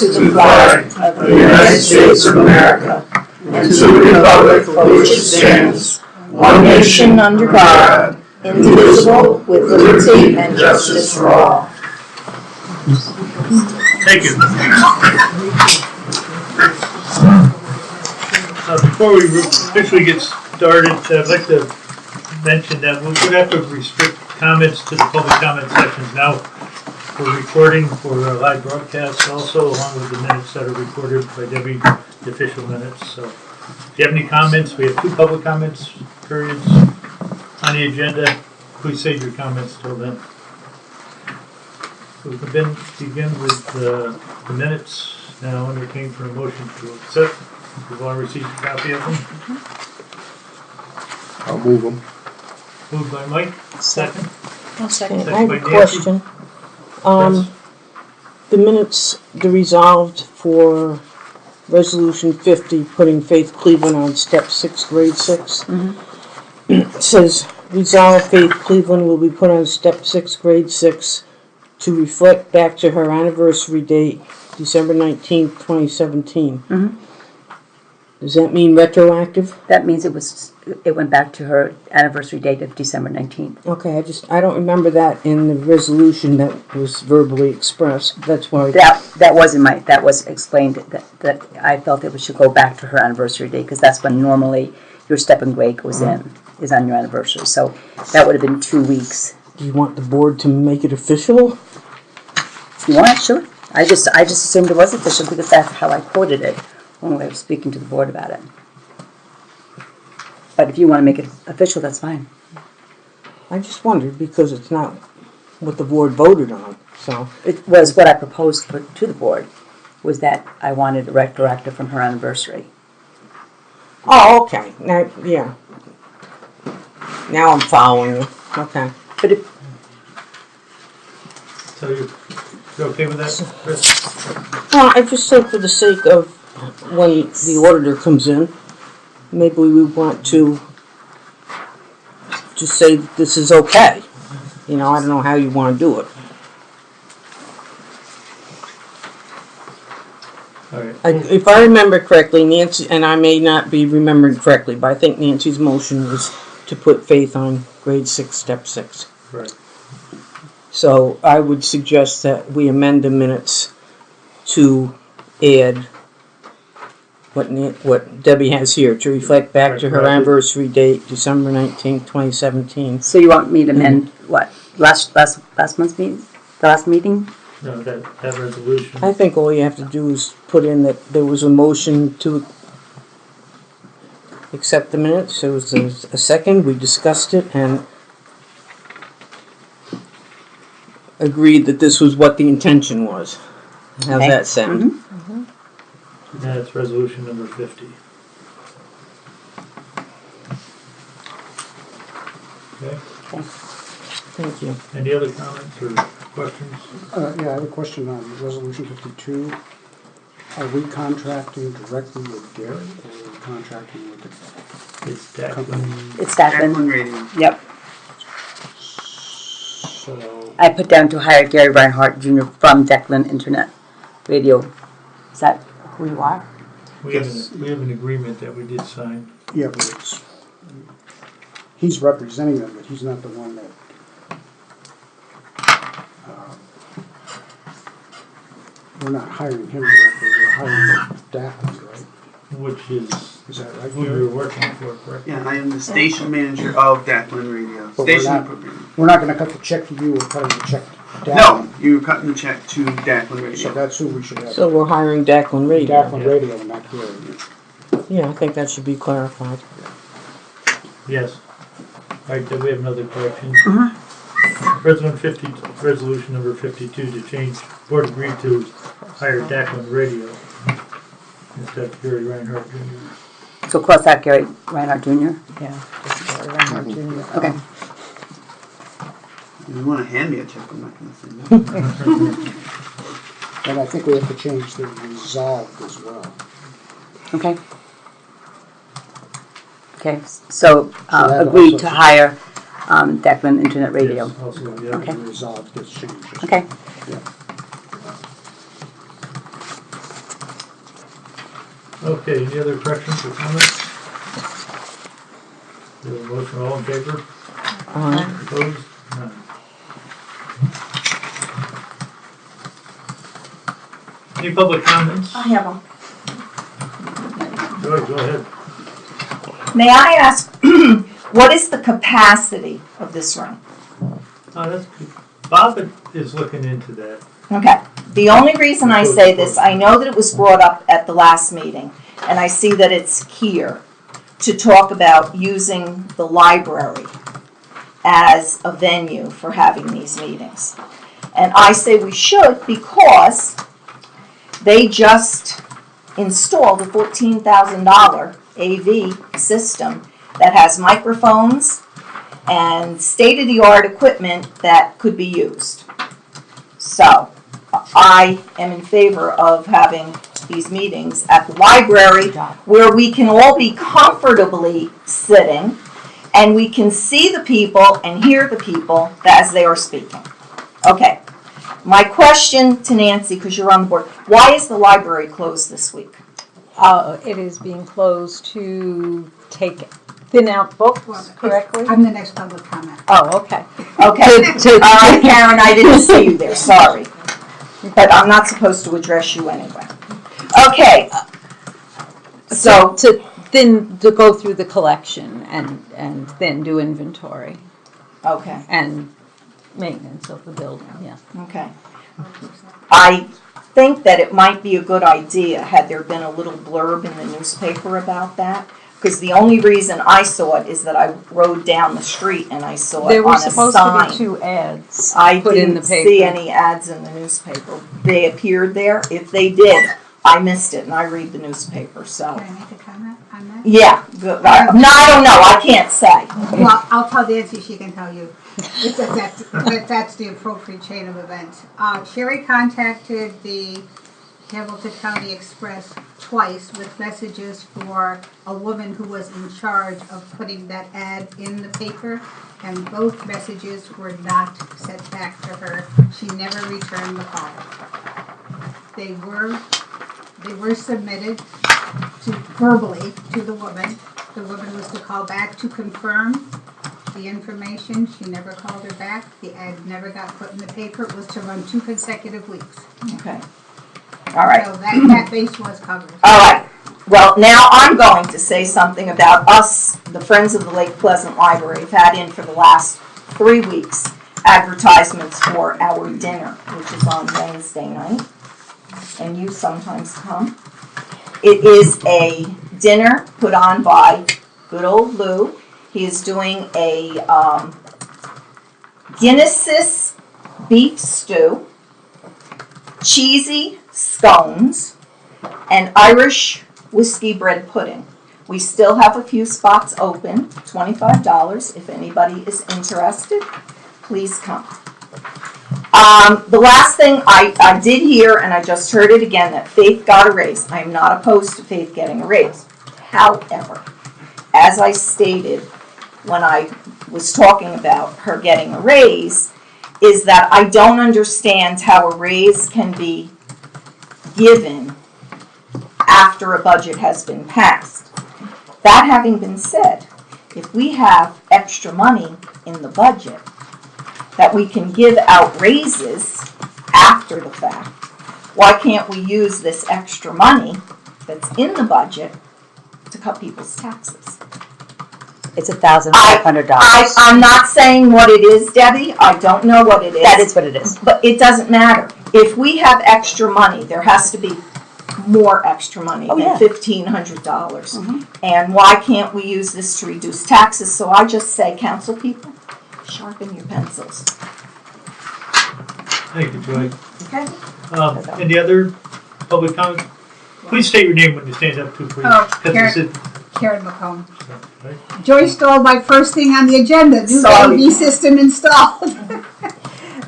to the flag of the United States of America and to the republic for which it stands, one nation under God, indivisible, with liberty and justice for all. Thank you. Before we officially get started, I'd like to mention that we're going to have to restrict comments to the public comment sections now. We're recording for live broadcast also, along with the minutes that are recorded by Debbie, the official minutes. So if you have any comments, we have 2 public comments periods on the agenda. Please save your comments till then. We can begin with the minutes. Now entertain for a motion to accept. We've all received a copy of them. I'll move them. Moved by Mike. Second. I'll second. Second I have by a Nancy. question. The minutes, the resolved for Resolution 50, putting Faith Cleveland on step 6, grade 6. It says, resolve Faith Cleveland will be put on step 6, grade 6 to reflect back to her anniversary date, December 19th, 2017. Does that mean retroactive? That means it went back to her anniversary date of December 19th. Okay, I don't remember that in the resolution that was verbally expressed. That's why. That was explained that I felt it should go back to her anniversary date because that's when normally your step and grade goes is on your anniversary. So that would have been 2 weeks. Do you want the board to make it official? If you want, sure. I just assumed it was official because that's how I quoted it when we were speaking to the board about it. But if you want to make it official, that's fine. I just wondered because it's not what the board voted on. So It was what I proposed to the board, was that I wanted a retroactive from her anniversary. oh, okay. Now, yeah. Now I'm following you. Okay. But if, So you're okay with that, Chris? Well, I just say for the sake of when the auditor comes in, maybe we want to just say this is okay. You know, I don't know how you want to do it. All right. If I remember correctly, Nancy, and I may not be remembering correctly, but I think Nancy's motion was to put Faith on grade 6, step 6. Right. So I would suggest that we amend the minutes to add what Debbie has here, to reflect back to her anniversary date, December 19th, 2017. so you want me to amend what? Last month's meeting? The last meeting? No, that resolution. I think all you have to do is put in that there was a motion to accept the minutes. There was a second, we discussed it, and agreed that this was what the intention was. How's Okay. that sound? That's resolution number 50. Okay. Thank you. Any other comments or questions? Yeah, I have a question on Resolution 52. Are we contracting directly with Gary, or are we contracting with the It's Declan. company? It's Declan. Radio. Yep. So, I put down to hire Gary Reinhardt Jr. from Declan Internet Radio. Is that who you are? We have an agreement that we did sign. yeah, but he's representing them, but he's not the one that, we're not hiring him directly, we're hiring Declan, right? Which is Is that right, who we Gary? were working for, correct? Yeah, I am the station manager of Declan Radio. But Station program. We're not gonna cut the check to you, we're cutting the check to Declan. No, you're cutting the check to Declan So Radio. that's who we should have. So we're hiring Declan Radio. Declan Radio, not Gary. Yeah, I think that should be clarified. Yes. All right, then we have another correction. Resolution number 52 to change, board agreed to hire Declan Radio instead of Gary Reinhardt Jr. So cross out Gary Reinhardt Jr.? Yeah, just Gary Reinhardt Jr. Okay. If you want to hand me a check, I'm not going to send it. And I think we have to change the resolved as well. Okay. Okay, so that agreed also- to hire Declan Internet Radio. Yes, also, The yeah. Okay. resolved gets changed. Okay. Yeah. Okay, any other corrections or comments? Do a motion, all in favor? Opposed? None. Any public comments? I have them. Joy, go ahead. May I ask, what is the capacity of this room? That's good. Bob is looking into that. Okay, the only reason I say this, I know that it was brought up at the last meeting, and I see that it's here to talk about using the library as a venue for having these meetings. And I say we should because they just installed a $14,000 AV system that has microphones and state-of-the-art equipment that could be used. So, I am in favor of having these meetings at the library where we can all be comfortably sitting and we can see the people and hear the people as they are speaking. Okay, my question to Nancy, because you're on the board, why is the library closed this week? It is being closed to take thin out books correctly. I'm the next public comment. Oh, okay. Okay, all right, Karen, I didn't see you there, sorry. But I'm not supposed to address you anyway. Okay, so, to go through the collection and then do inventory okay, and maintenance of the building, yeah. okay. I think that it might be a good idea had there been a little blurb in the newspaper about that. Because the only reason I saw it is that I rode down the street and I saw it There were on a supposed to sign. be 2 ads I put in the didn't paper. see any ads in the newspaper. They appeared there. If they did, I missed it and I read the newspaper, so. Can I make a comment on that? Yeah, good. No, I don't know. I can't say. Well, I'll tell Nancy, she can tell you. That's the appropriate chain of events. Sherry contacted the Hamilton County Express twice with messages for a woman who was in charge of putting that ad in the paper, and both messages were not sent back to her. She never returned the call. They were submitted verbally to the woman. The woman was to call back to confirm the information. She never called her back. The ad never got put in the paper. It was to run 2 consecutive weeks. Okay. All right. So that base was covered. All right. Well, now I'm going to say something about us, the Friends of the Lake Pleasant Library, have had in for the last 3 weeks advertisements for our dinner, which is on Wednesday night, and you sometimes come. It is a dinner put on by good old Lou. He is doing a Guinness's beef stew, cheesy scones, and Irish whiskey bread pudding. We still have a few spots open, $25. If anybody is interested, please come. The last thing I did hear, and I just heard it again, that Faith got a raise. I am not opposed to Faith getting a raise. However, as I stated when I was talking about her getting a raise, is that I don't understand how a raise can be given after a budget has been passed. That having been said, if we have extra money in the budget that we can give out raises after the fact, why can't we use this extra money that's in the budget to cut people's taxes? It's $1,500. I'm not saying what it is, Debbie. I don't know what it is. That is what it is. But it doesn't matter. If we have extra money, there has to be more extra money than $1,500. And why can't we use this to reduce taxes? So I just say, council people, sharpen your pencils. Thank you, Joy. Okay? Any other public comment? Please state your name when you stand up too, please. Oh, Because it's Karen McComb. right? Joy stole my first thing on the agenda, new Sorry. AV system installed.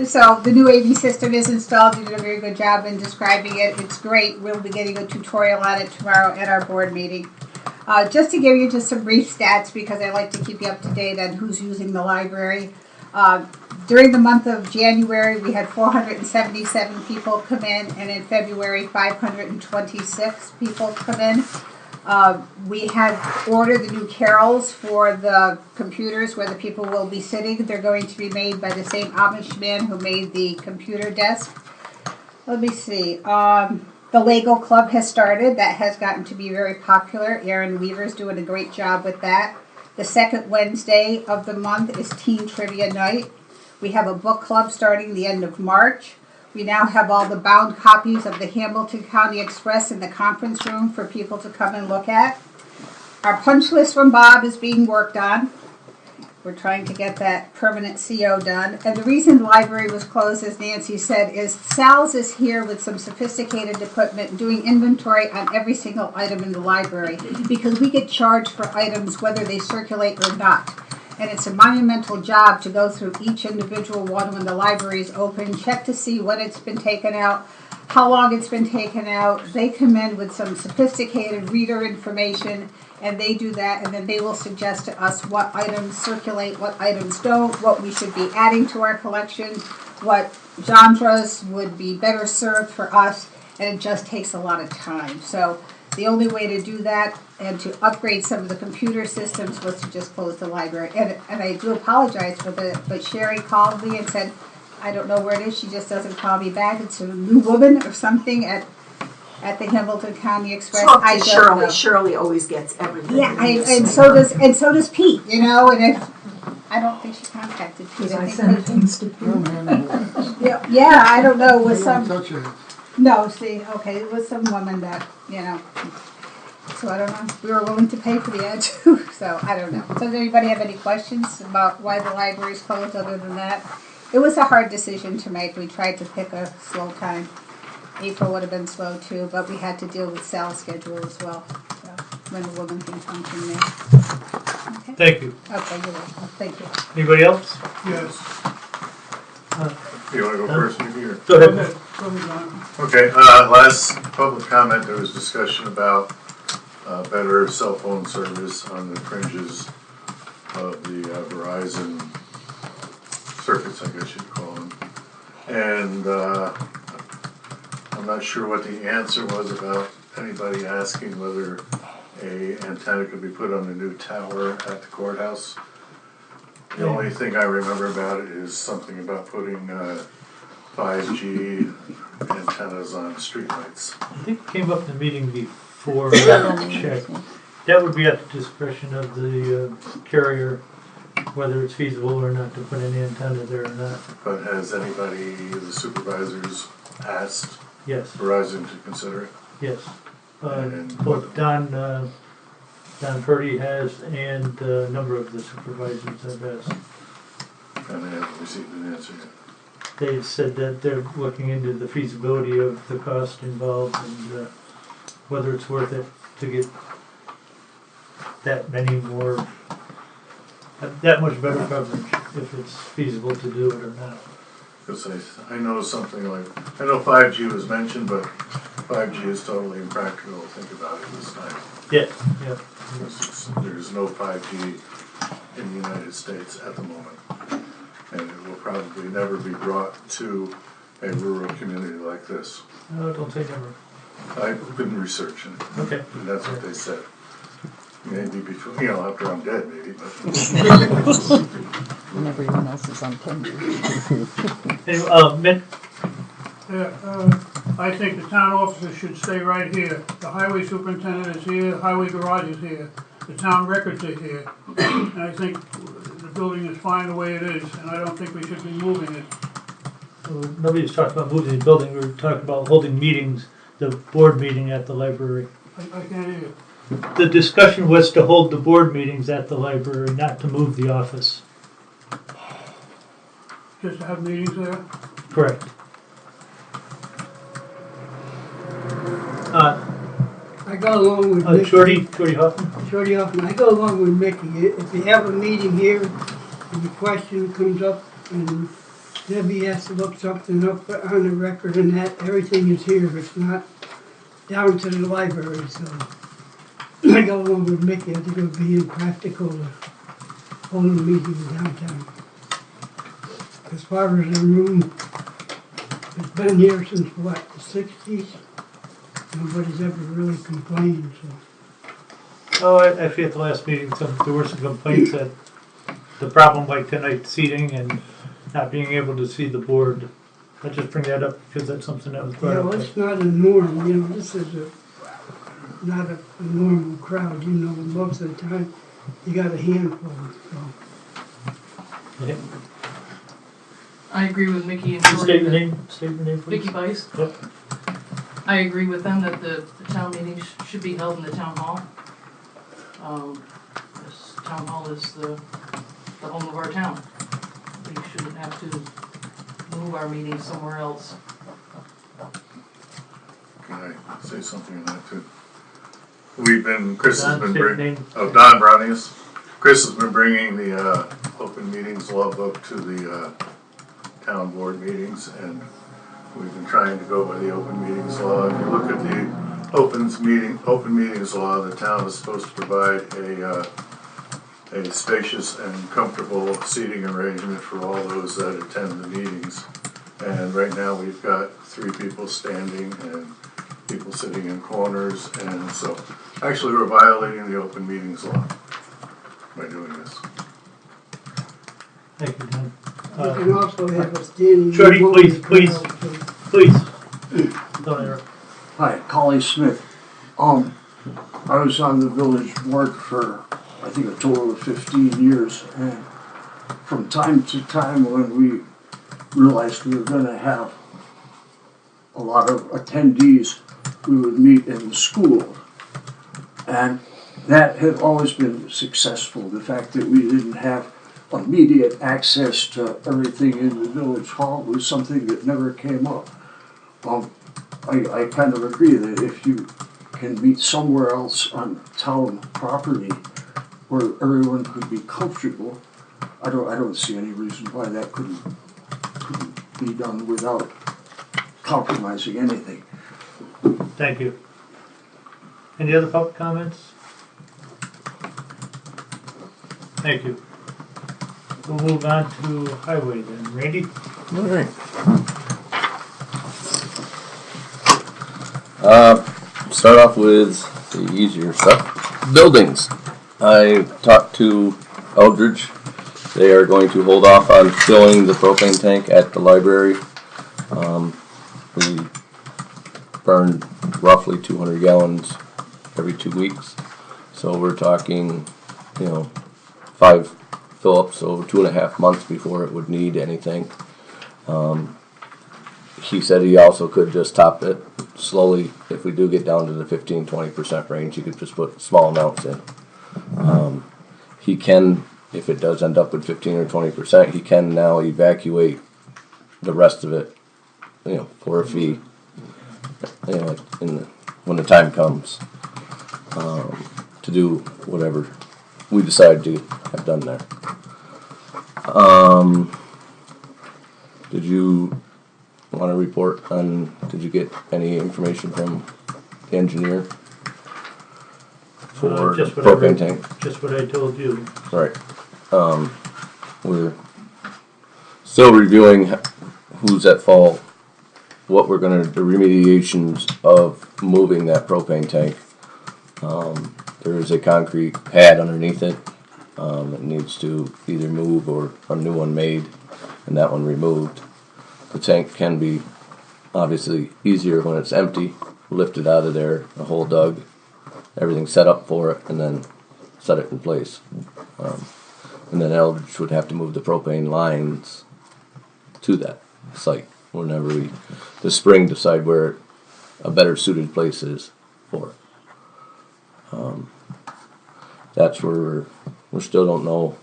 So the new AV system is installed. You did a very good job in describing it. It's great. We'll be getting a tutorial on it tomorrow at our board meeting. Just to give you just some brief stats, because I like to keep you up to date on who's using the library. During the month of January, we had 477 people come in, and in February, 526 people come in. We have ordered the new carols for the computers where the people will be sitting. They're going to be made by the same Amish man who made the computer desk. Let me see. The Lego Club has started. That has gotten to be very popular. Aaron Weaver's doing a great job with that. The second Wednesday of the month is Teen Trivia Night. We have a book club starting the end of March. We now have all the bound copies of the Hamilton County Express in the conference room for people to come and look at. Our punch list from Bob is being worked on. We're trying to get that permanent CO done. And the reason the library was closed, as Nancy said, is Sal's is here with some sophisticated equipment doing inventory on every single item in the library because we get charged for items whether they circulate or not. And it's a monumental job to go through each individual one when the library is open, check to see when it's been taken out, how long it's been taken out. They come in with some sophisticated reader information, and they do that, and then they will suggest to us what items circulate, what items don't, what we should be adding to our collection, what genres would be better served for us, and it just takes a lot of time. So the only way to do that and to upgrade some of the computer systems was to just close the library. And I do apologize for that, but Sherry called me and said, I don't know where it is, she just doesn't call me back. It's a new woman or something at the Hamilton County Express. Talk I to don't Shirley. know. Shirley always gets everything. Yeah, and so does Pete, you know, and if, I don't think she contacted Pete. I think send they- things to Pete. Yeah, I don't know, with some, Touch it. no, see, okay, it was some woman that, you know, so I don't know, we were willing to pay for the ad too, so I don't know. Does anybody have any questions about why the library's closed other than that? It was a hard decision to make, we tried to pick a slow time. April would have been slow too, but we had to deal with Sal's schedule as well, so, when the woman can function there. Okay, Thank you. okay, you're welcome, thank you. Anybody else? Yes. You wanna go first, maybe, or? Go ahead. Okay, last public comment, there was discussion about better cell phone service on the fringes of the Verizon circuits, I guess you'd call them. And I'm not sure what the answer was about anybody asking whether a antenna could be put on the new tower at the courthouse. The only thing I remember about it is something about putting 5G antennas on streetlights. I think it came up in the meeting before, check. That would be at the discretion of the carrier, whether it's feasible or not to put an antenna there or not. But has anybody, the supervisors, asked Yes, Verizon to consider it? yes. And Both Don Purdy has, and a number of the supervisors have asked. And they haven't received an answer yet. They said that they're looking into the feasibility of the cost involved and whether it's worth it to get that many more, that much better coverage, if it's feasible to do it or not. Because I know something like, I know 5G was mentioned, but 5G is totally impractical to think about it this time. Yeah, yeah. There's no 5G in the United States at the moment. And it will probably never be brought to a rural community like this. No, don't say never. I've been researching it, Okay. and that's what they said. Maybe before, after I'm dead, maybe, but. When everyone else is on tenure. Anyway, Mitt, Yeah, I think the town offices should stay right here. The highway superintendent is here, the highway garage is here, the town records are here. And I think the building is fine the way it is, and I don't think we should be moving it. nobody's talking about moving the building, we're talking about holding meetings, the board meeting at the library. I can't hear you. The discussion was to hold the board meetings at the library, not to move the office. Just to have meetings there? Correct. I go along with Mickey. Shorty Hoffman? Shorty Hoffman. I go along with Mickey. If you have a meeting here and the question comes up and Debbie has to look something up on the record and that, everything is here. It's not down to the library, so I go along with Mickey. I think it would be impractical to hold a meeting downtown. as far as the room, it's been here since what, the sixties? Nobody's ever really complained, so. Oh, I feel at the last meeting, there were some complaints that the problem like tonight, seating and not being able to see the board. I just bring that up because that's something that was brought Yeah, up. well, it's not a norm, you know, this is not a normal crowd, you know, most of the time, you got a handful, so. Yeah. I agree with Mickey and Jordan. State your name, please. Vicky Bice. Yep. I agree with them that the town meeting should be held in the town hall. This town hall is the home of our town. We shouldn't have to move our meetings somewhere else. Can I say something on that too? Chris has Don, been state your bringing, name. Don Brownius. Chris has been bringing the open meetings law book to the town board meetings, and we've been trying to go by the open meetings law. If you look at the open meetings law, the town is supposed to provide a spacious and comfortable seating arrangement for all those that attend the meetings. And right now we've got 3 people standing and people sitting in corners, and so actually we're violating the open meetings law by doing this. Thank you, Don. You can also have a standing. Shorty, room please, in the please. crowd, too. Please, don't interrupt. Hi, Collie Smith. I was on the village board for, I think, a total of 15 years, and from time to time when we realized we were gonna have a lot of attendees, we would meet in the school. And that had always been successful. The fact that we didn't have immediate access to everything in the village hall was something that never came up. I kind of agree that if you can meet somewhere else on town property where everyone could be comfortable, I don't see any reason why that couldn't be done without compromising anything. Thank you. Any other public comments? Thank you. We'll move on to highway then. Randy? All right. Start off with the easier stuff. Buildings. I talked to Eldridge. They are going to hold off on filling the propane tank at the library. We burn roughly 200 gallons every 2 weeks. So we're talking, 5 fill-ups, so 2.5 months before it would need anything. He said he also could just top it slowly. If we do get down to the 15-20% range, he could just put small amounts in. He can, if it does end up with 15 or 20%, he can now evacuate the rest of it, for a fee, when the time comes, to do whatever we decide to have done there. Did you want to report on, did you get any information from the engineer for Just the what I propane read. tank? Just what I told you. Right. We're still reviewing who's at fault, what we're gonna, the remediations of moving that propane tank. There is a concrete pad underneath it. It needs to either move or a new one made, and that one removed. The tank can be obviously easier when it's empty, lifted out of there, a hole dug, everything set up for it, and then set it in place. And then Eldridge would have to move the propane lines to that site whenever we, this spring, decide where a better suited place is for it. That's where we still don't know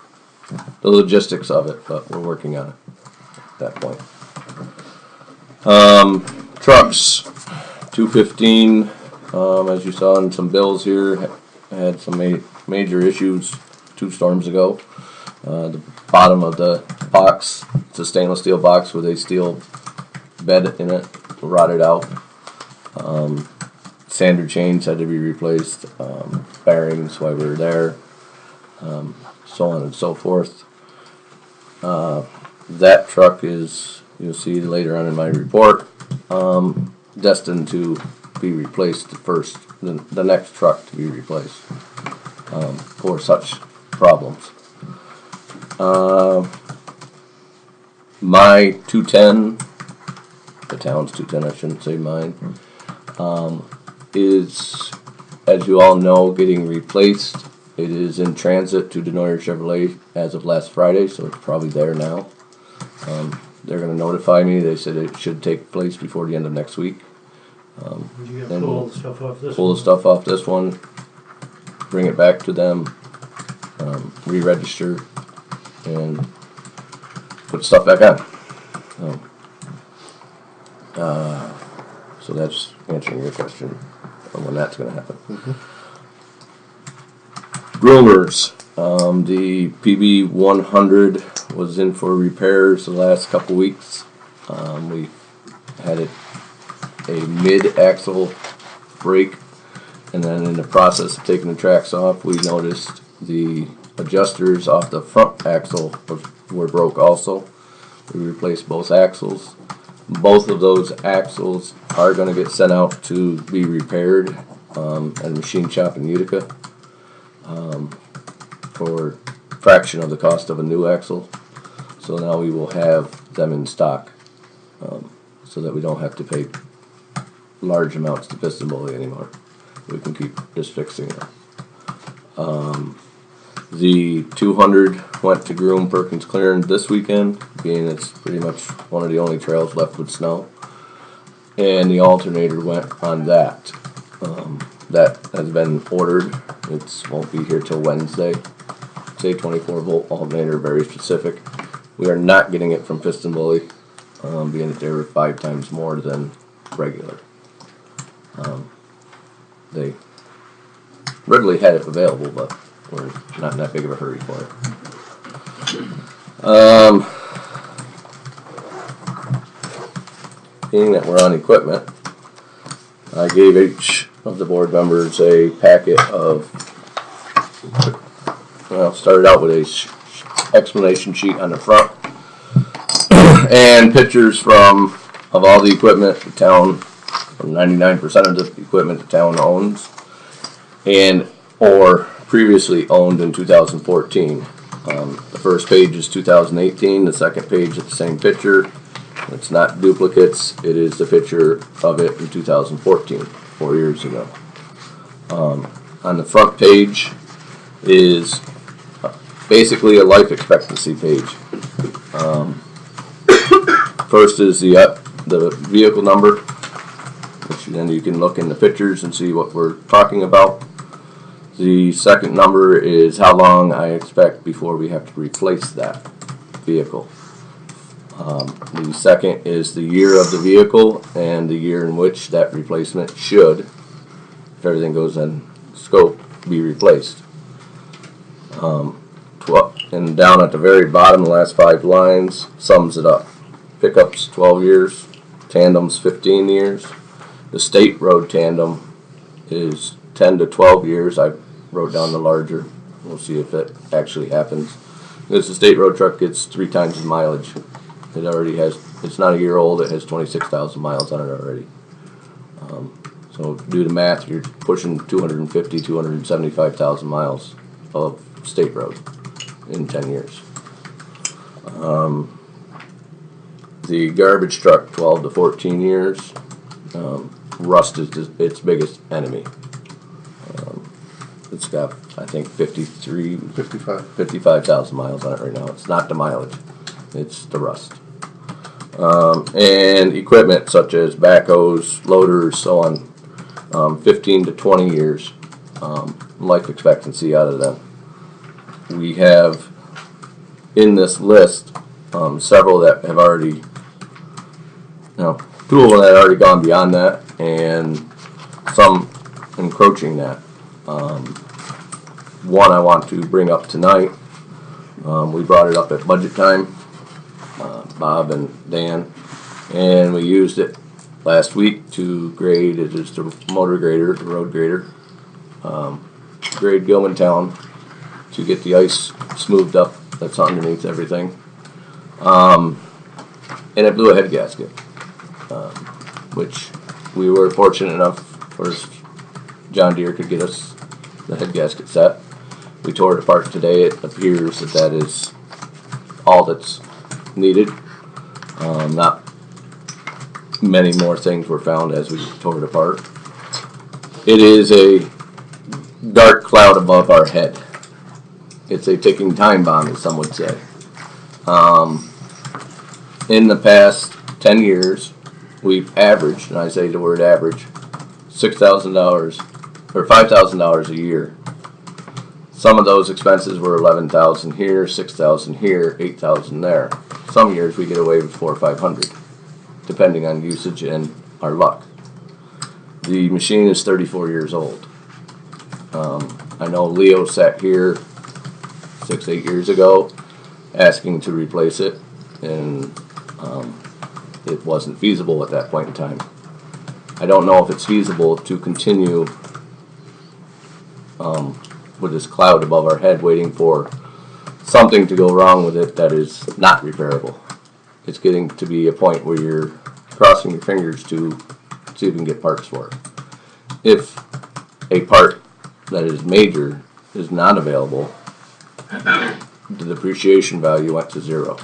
the logistics of it, but we're working on it at that point. Trucks, 215, as you saw in some bills here, had some major issues 2 storms ago. The bottom of the box, it's a stainless steel box with a steel bed in it, rotted out. Sander chains had to be replaced, bearings while we were there, so on and so forth. that truck is, you'll see later on in my report, destined to be replaced first, the next truck to be replaced for such problems. My 210, the town's 210, I shouldn't say mine, is, as you all know, getting replaced. It is in transit to Denoyer Chevrolet as of last Friday, so it's probably there now. They're going to notify me. They said it should take place before the end of next week. You Then gotta pull we'll the stuff off this pull one. the stuff off this one, bring it back to them, re-register, and put stuff back on. So that's answering your question on when that's going to happen. Groomers. The PB 100 was in for repairs the last couple weeks. We had a mid-axle break, and then in the process of taking the tracks off, we noticed the adjusters off the front axle were broke also. We replaced both axles. Both of those axles are going to get sent out to be repaired at a machine shop in Utica for a fraction of the cost of a new axle. So now we will have them in stock so that we don't have to pay large amounts to Piston Bully anymore. We can keep just fixing it. The 200 went to Groom Perkins Clearing this weekend, being it's pretty much one of the only trails left with snow. And the alternator went on that. That has been ordered. It won't be here till Wednesday. It's a 24-volt alternator, very specific. We are not getting it from Piston Bully, being that they were 5 times more than regular. They readily had it available, but we're not in that big of a hurry for it. Being that we're on equipment, I gave each of the board members a packet of, well, started out with a explanation sheet on the front and pictures of all the equipment the town, from 99% of the equipment the town owns and or previously owned in 2014. The first page is 2018, the second page is the same picture. It's not duplicates, it is the picture of it in 2014, 4 years ago. On the front page is basically a life expectancy page. First is the vehicle number, which then you can look in the pictures and see what we're talking about. The second number is how long I expect before we have to replace that vehicle. The second is the year of the vehicle and the year in which that replacement should, if everything goes in scope, be replaced. And down at the very bottom, the last 5 lines sums it up. Pickups 12 years, tandems 15 years. The state road tandem is 10 to 12 years. I wrote down the larger. We'll see if it actually happens. Because the state road truck gets 3 times the mileage. It already has, it's not a year old, it has 26,000 miles on it already. So do the math, you're pushing 250, 275,000 miles of state road in 10 years. The garbage truck, 12 to 14 years. Rust is its biggest enemy. It's got, I think, 55,000 miles on it right now. It's not the mileage, it's the rust. And equipment such as backhoes, loaders, so on, 15 to 20 years life expectancy out of them. We have in this list several that have already, 2 of them that have already gone beyond that, and some encroaching that. One I want to bring up tonight. We brought it up at budget time, Bob and Dan, and we used it last week to grade. It is the motor grader, the road grader, grade Gilman Town to get the ice smoothed up that's underneath everything. And it blew a head gasket, which we were fortunate enough for John Deere could get us the head gasket set. We tore it apart today. It appears that that is all that's needed. Not many more things were found as we tore it apart. It is a dark cloud above our head. It's a ticking time bomb, as some would say. In the past 10 years, we've averaged, and I say the word average, $6,000 or $5,000 a year. Some of those expenses were $11,000 here, $6,000 here, $8,000 there. Some years we get away with $400 or $500, depending on usage and our luck. The machine is 34 years old. I know Leo sat here 6-8 years ago asking to replace it, and it wasn't feasible at that point in time. I don't know if it's feasible to continue with this cloud above our head waiting for something to go wrong with it that is not repairable. It's getting to be a point where you're crossing your fingers to see if you can get parts for it. If a part that is major is not available, the depreciation value went to zero.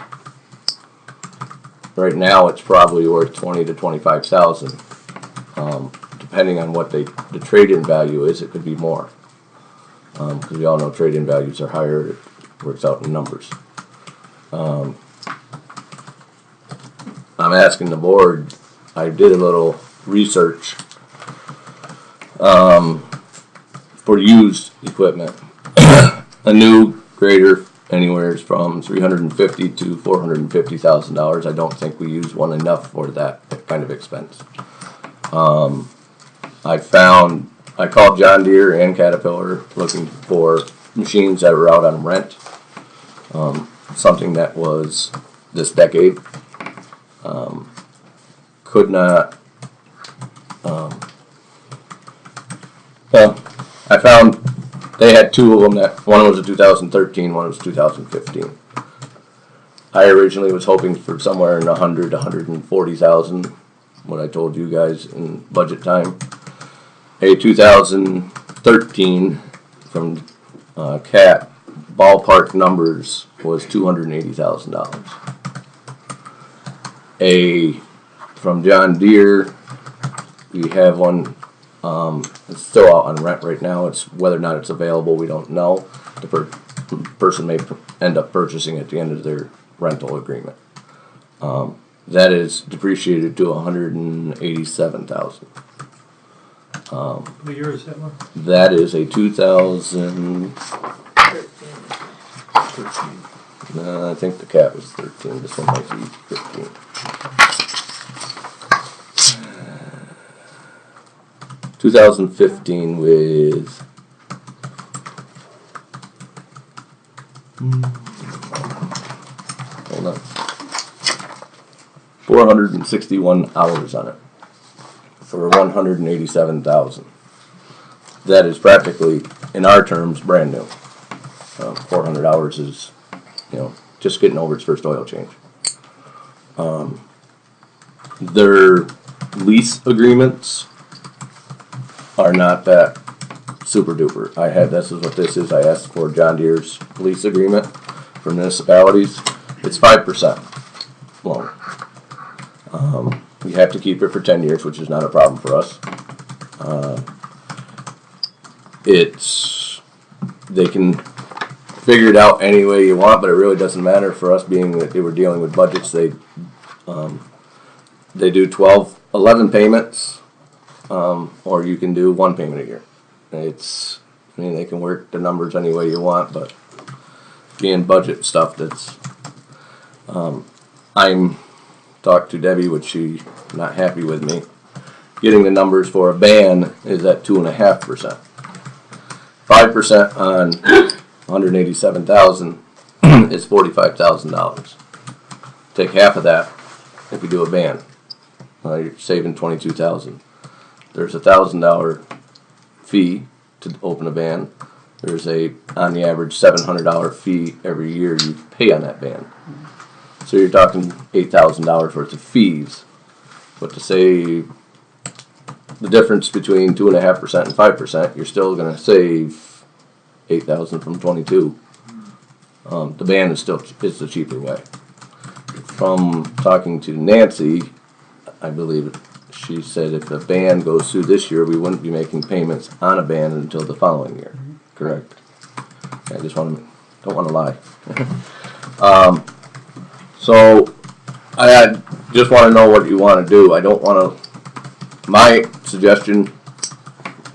Right now, it's probably worth $20,000 to $25,000. Depending on what the trade-in value is, it could be more. Because we all know trade-in values are higher. It works out in numbers. I'm asking the board. I did a little research for used equipment. A new grader anywhere from $350,000 to $450,000. I don't think we use one enough for that kind of expense. I called John Deere and Caterpillar looking for machines that were out on rent. Something that was this decade. Could not. Well, I found they had two of them. That one was a 2013, one was 2015. I originally was hoping for somewhere in 100 to 140,000. What I told you guys in budget time. A 2013 from CAT ballpark numbers was $280,000. From John Deere, we have one. It's still out on rent right now. It's whether or not it's available, we don't know. The person may end up purchasing at the end of their rental agreement. That is depreciated to $187,000. What year is that one? That is a 2013. I think the cat was 13. This one might be 15. Uh, 2015 with hold on, 461 hours on it for $187,000. That is practically, in our terms, brand new. 400 hours is, just getting over its first oil change. Their lease agreements are not that super duper. This is what this is. I asked for John Deere's lease agreement for municipalities. It's 5% loan. You have to keep it for 10 years, which is not a problem for us. They can figure it out any way you want, but it really doesn't matter for us, being that they were dealing with budgets. They do 11 payments, or you can do one payment a year. They can work the numbers any way you want, but being budget stuff, I'm talked to Debbie, which she not happy with me. Getting the numbers for a ban is at 2.5%. 5% on 187,000 is $45,000. Take half of that if you do a ban. You're saving $22,000. There's a $1,000 fee to open a ban. There's on the average $700 fee every year you pay on that ban. So you're talking $8,000 worth of fees. But to say the difference between 2.5% and 5%, you're still gonna save 8,000 from 22. The ban is the cheaper way. From talking to Nancy, I believe she said if the ban goes through this year, we wouldn't be making payments on a ban until the following year. Correct? I just don't want to lie. So I just want to know what you want to do. I don't want to. My suggestion,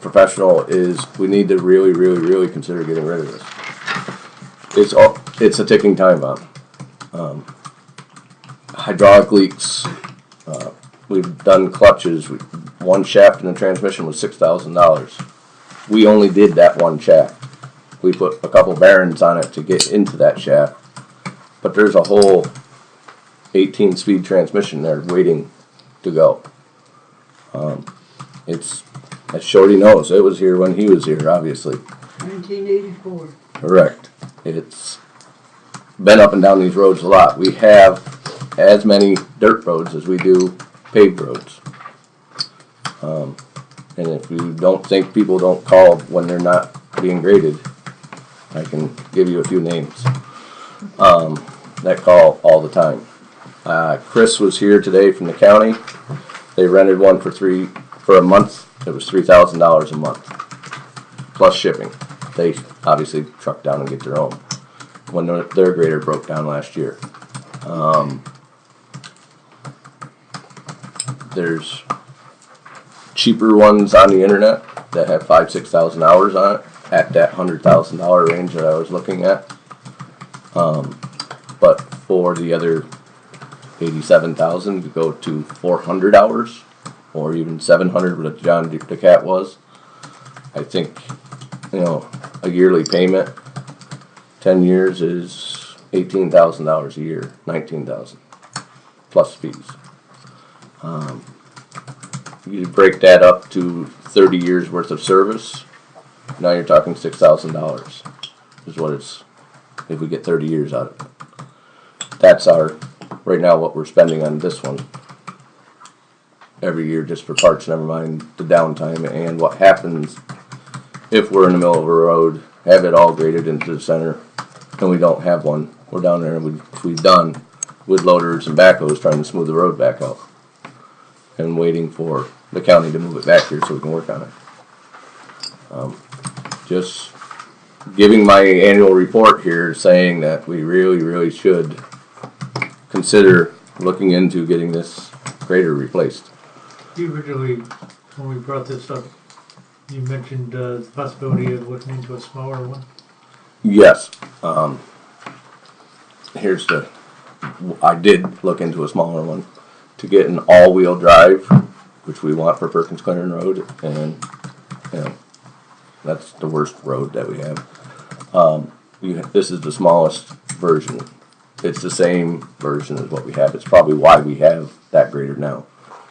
professional, is we need to really consider getting rid of this. It's a ticking time bomb. Hydraulic leaks. We've done clutches. One shaft in the transmission was $6,000. We only did that one shaft. We put a couple bearings on it to get into that shaft, but there's a whole 18-speed transmission there waiting to go. It's, as Shorty knows, it was here when he was here, obviously. 1984. Correct. It's been up and down these roads a lot. We have as many dirt roads as we do paved roads. And if you don't think people don't call when they're not being graded, I can give you a few names that call all the time. Chris was here today from the county. They rented one for a month. It was $3,000 a month plus shipping. They obviously truck down and get their own when their grader broke down last year. There's cheaper ones on the internet that have 5,000-6,000 hours on it at that $100,000 range that I was looking at. But for the other 87,000 to go to 400 hours or even 700, what John DeCat was. I think, a yearly payment, 10 years is $18,000 a year, $19,000 plus fees. You break that up to 30 years worth of service. Now you're talking $6,000 is what it's, if we get 30 years out of it. That's right now what we're spending on this one every year just for parts, never mind the downtime and what happens if we're in the middle of a road, have it all graded into the center, and we don't have one. We're down there and we've done with loaders and backhoes trying to smooth the road back out and waiting for the county to move it back here so we can work on it. Just giving my annual report here saying that we really should consider looking into getting this grader replaced. You originally, when we brought this up, you mentioned the possibility of looking into a smaller one. Yes. I did look into a smaller one to get an all-wheel drive, which we want for Perkins Clarendon Road, and that's the worst road that we have. This is the smallest version. It's the same version as what we have. It's probably why we have that grader now.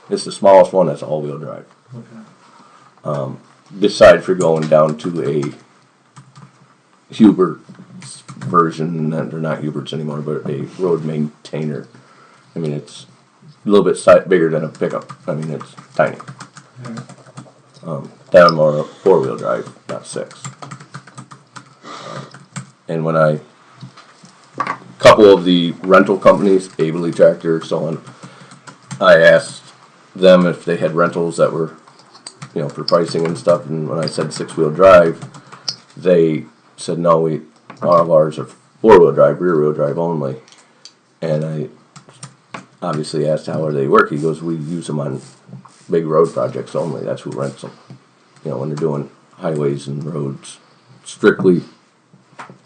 It's the smallest one that's all-wheel drive. Okay. Besides for going down to a Hubert version, they're not Huberts anymore, but a road maintainer. I mean, it's a little bit bigger than a pickup. I mean, it's tiny. Down more 4-wheel drive, not 6. And when a couple of the rental companies, Abley Tractor, so on, I asked them if they had rentals that were, for pricing and stuff. And when I said 6-wheel drive, they said no. All of ours are 4-wheel drive, rear-wheel drive only. And I obviously asked how they work. He goes, we use them on big road projects only. That's who rents them. When they're doing highways and roads, strictly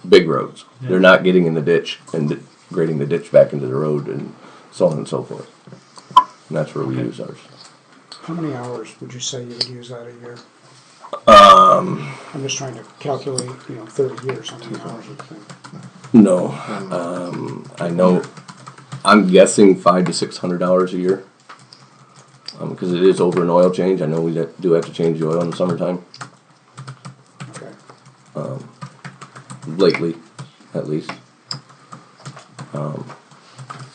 big roads. Yeah. They're not getting in the ditch and grading the ditch back into the road and so on and so forth. And that's where we use ours. How many hours would you say you would use out a year? I'm just trying to calculate, 30 years, how many hours you think? No. I know, I'm guessing $500 to $600 a year. Because it is over an oil change. I know we do have to change the oil in the summertime. Okay. Lately, at least.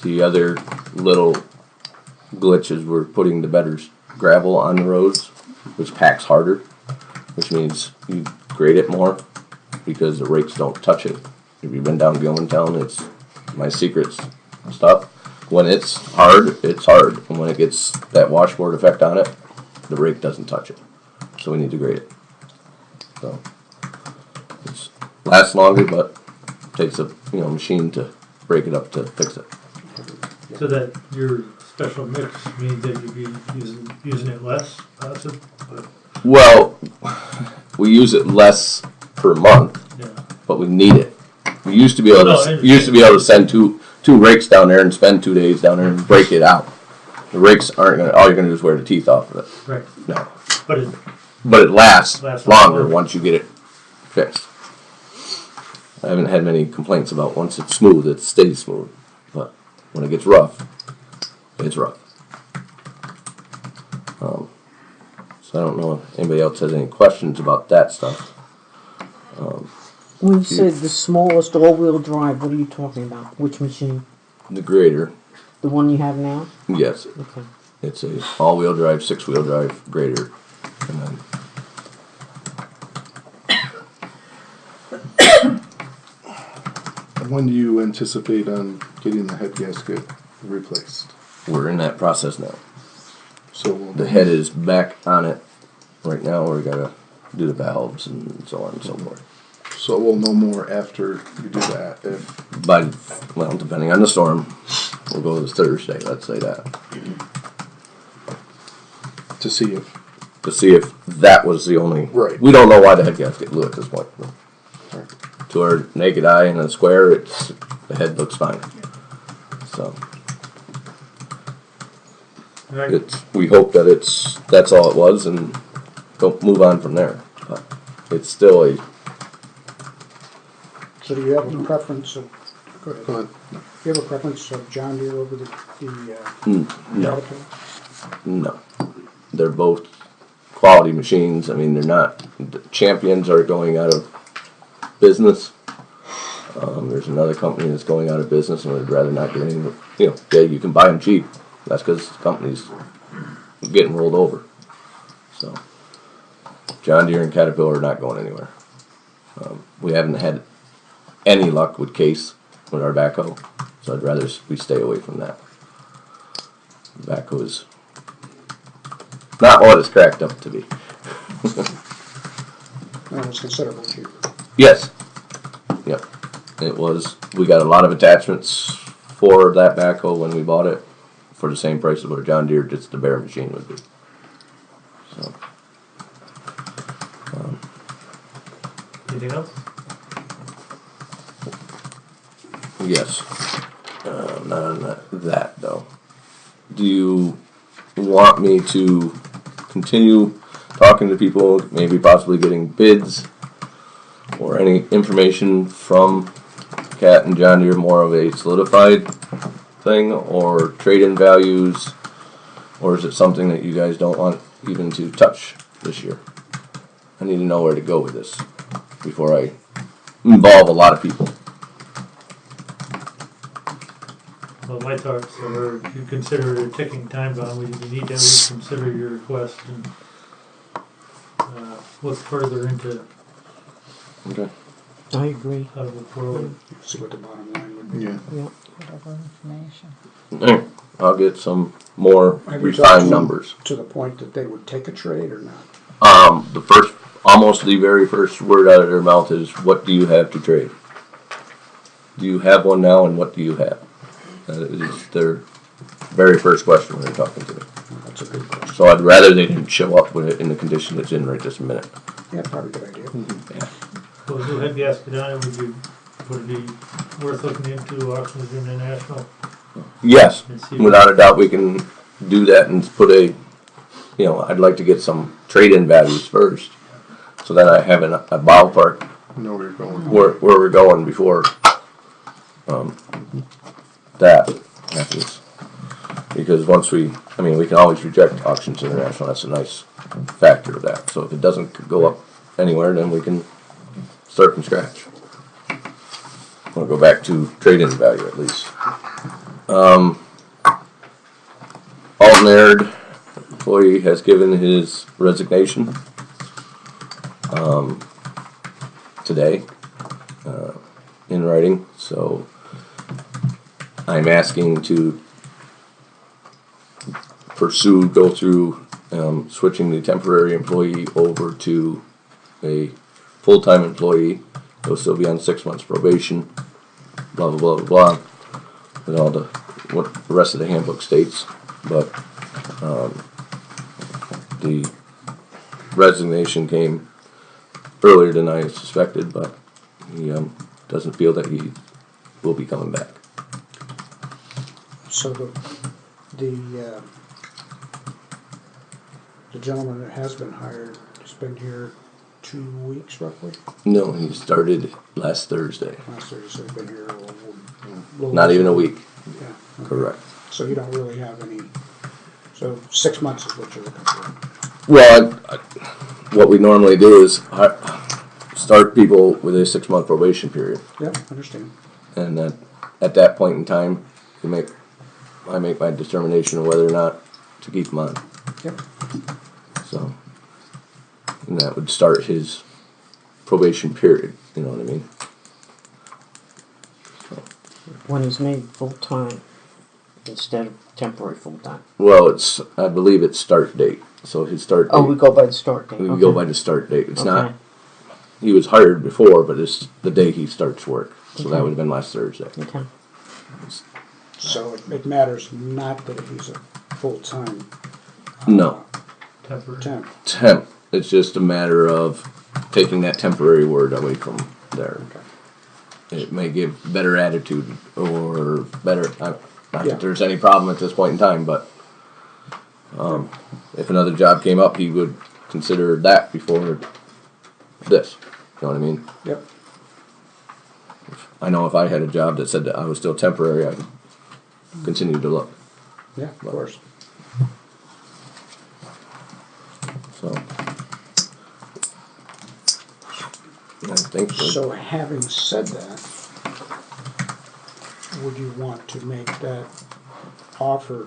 The other little glitch is we're putting the better gravel on the roads, which packs harder, which means you grade it more because the rakes don't touch it. If you've been down Gilmantown, it's my secret stuff. When it's hard, and when it gets that washboard effect on it, the rake doesn't touch it. So we need to grade it. So it lasts longer, but takes a machine to break it up to fix it. So that your special mix means that you'd be using it less, possibly? Well, we use it less per month, Yeah. but we need it. We used to be able to send two rakes down there and spend 2 days down there and break it out. The rakes aren't gonna. All you're gonna do is wear the teeth off of it. Right. No. But it lasts longer longer. once you get it fixed. I haven't had many complaints about once it's smooth, it stays smooth. But when it gets rough, it's rough. So I don't know if anybody else has any questions about that stuff. When you said the smallest all-wheel drive, what are you talking about? Which machine? The grader, The one you have now? yes, Okay. it's a all-wheel drive, 6-wheel drive grader, and then When do you anticipate on getting the head gasket replaced? we're in that process now. So The head is back on it right now. We gotta do the valves and so on and so forth. So we'll know more after you do that. Depending on the storm, we'll go this Thursday. Let's say that to see if that was the only. Right. We don't know why the head gasket blew at this point. To our naked eye in a square, the head looks fine. So we hope that that's all it was, and don't move on from there. But it's still a. So do you have a preference of, go ahead. Do you have a preference of John Deere over the No. Caterpillar? No. They're both quality machines. I mean, they're not. The Champions are going out of business. There's another company that's going out of business, and I'd rather not get any. Yeah, you can buy them cheap. That's because the company's getting rolled over. So, John Deere and Caterpillar are not going anywhere. We haven't had any luck with Case with our backhoe, so I'd rather we stay away from that. Backhoe is not what it's cracked up to be. No, it's considerably cheaper. Yes. Yep. It was. We got a lot of attachments for that backhoe when we bought it for the same price as what a John Deere, just the bare machine would be. So. Anything else? Yes. Not on that though. Do you want me to continue talking to people, maybe possibly getting bids or any information from Cat and John Deere, more of a solidified thing, or trade-in values, or is it something that you guys don't want even to touch this year? I need to know where to go with this before I involve a lot of people. Well, my thoughts are, if you consider it a ticking time bomb, we need to reconsider your request and look further into Okay. I agree. how to move forward. See what the bottom line would be. Yeah. Whatever information. Alright, I'll get some more Have you talked refined numbers. to the point that they would take a trade or not? Almost the very first word out of their mouth is, "What do you have to trade? Do you have one now, and what do you have?" That is their very first question when they're talking to me. That's a good question. So I'd rather they didn't show up with it in the condition it's in right this minute. Yeah, probably a good idea. Yeah. Well, new head gasket on it, would it be worth looking into Auctions International? Yes, And see without a doubt, we can do that and put a. I'd like to get some trade-in values first, so that I have a ballpark Know where you're going. where we're going before that happens. Because once we can always reject Auctions International. That's a nice factor of that. So if it doesn't go up anywhere, then we can start from scratch. We'll go back to trade-in value at least. Alton Aird employee has given his resignation today in writing, so I'm asking to go through switching the temporary employee over to a full-time employee. He'll still be on 6 months probation, blah blah blah blah blah, and all what the rest of the handbook states. But the resignation came earlier than I suspected, but he doesn't feel that he will be coming back. So the gentleman that has been hired has been here 2 weeks roughly? No, he started last Thursday. Last Thursday, so he's been here a little Not even a week. Yeah. Okay. Correct. So you don't really have any, so 6 months is what you're looking for? Well, what we normally do is start people with a 6 month probation period. Yeah, I understand. And then at that point in time, I make my determination of whether or not to keep him on. Yep. So, and that would start his probation period, you know what I mean? So. When he's made full-time instead of temporary full-time. Well, I believe it's start date. So his start date. Oh, we go by the start date. We Okay. go by the start date. It's Okay. not, he was hired before, but it's the day he starts work. So that Okay. would have been last Thursday. Okay. So it matters not that he's a full-time No. temp. Temp. It's just a matter of taking that temporary word away from there. Okay. It may give better attitude or better, not Yeah. that there's any problem at this point in time, but if another job came up, he would consider that before this. You know what I mean? Yep. I know if I had a job that said that I was still temporary, I'd continue to look. Yeah, of course. So, I think So having said that, would you want to make that offer,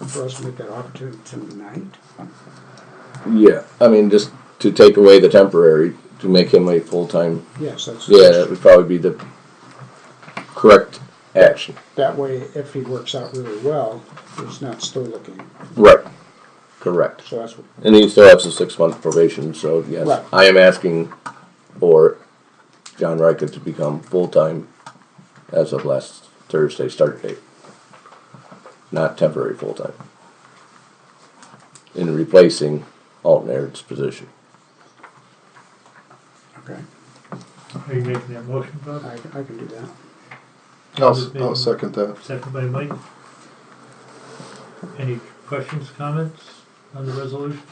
for us to make that offer to him tonight? yeah, I mean, just to take away the temporary, to make him a full-time, Yes, that's. yeah, that would probably be the correct action. That way, if he works out really well, he's not still looking. Right. Correct. So that's what. And he still has a 6 month probation, so yes, Right. I am asking for John Riker to become full-time as of last Thursday start date. Not temporary full-time. In replacing Alton Aird's position. Okay, Are you making that motion, Bob? I can do that. I'll second that. Second by Mike. Any questions, comments on the resolution?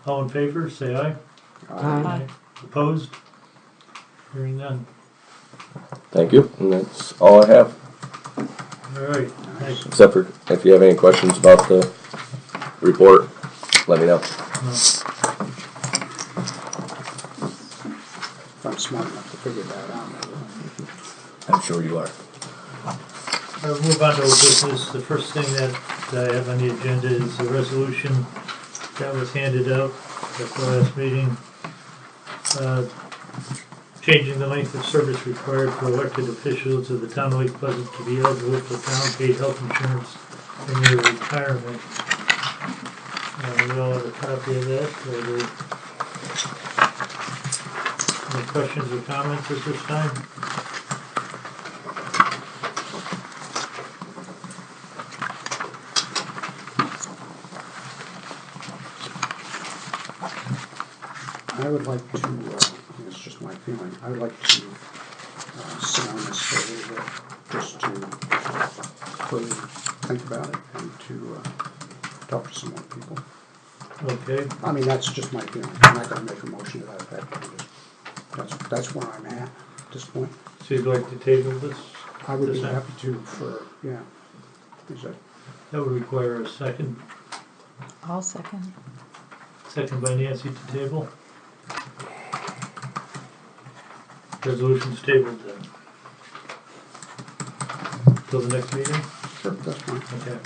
All in favor, say aye. Aye. Opposed? Hearing none. Thank you, and that's all I have. All right, thanks. Except for if you have any questions about the report, let me know. If I'm smart enough to figure that out. I'm sure you are. I'll move on to old business. The first thing that I have on the agenda is the resolution that was handed out at the last meeting. Changing the length of service required for elected officials of the town of Lake Pleasant to be eligible for town paid health insurance in their retirement. We all have a copy of that. Any questions or comments at this time? I would like to, it's just my feeling, I would like to sit on this for a little bit, just to further think about it and to talk to some more people. Okay. I mean, that's just my feeling. I'm not gonna make a motion to that effect. That's where I'm at this point. So you'd like to table this? I would be This time? happy to for, yeah. Is that, That would require a second. I'll second. Second by Nancy to table. Resolution's tabled then. till the next meeting? Sure, that's fine. Okay.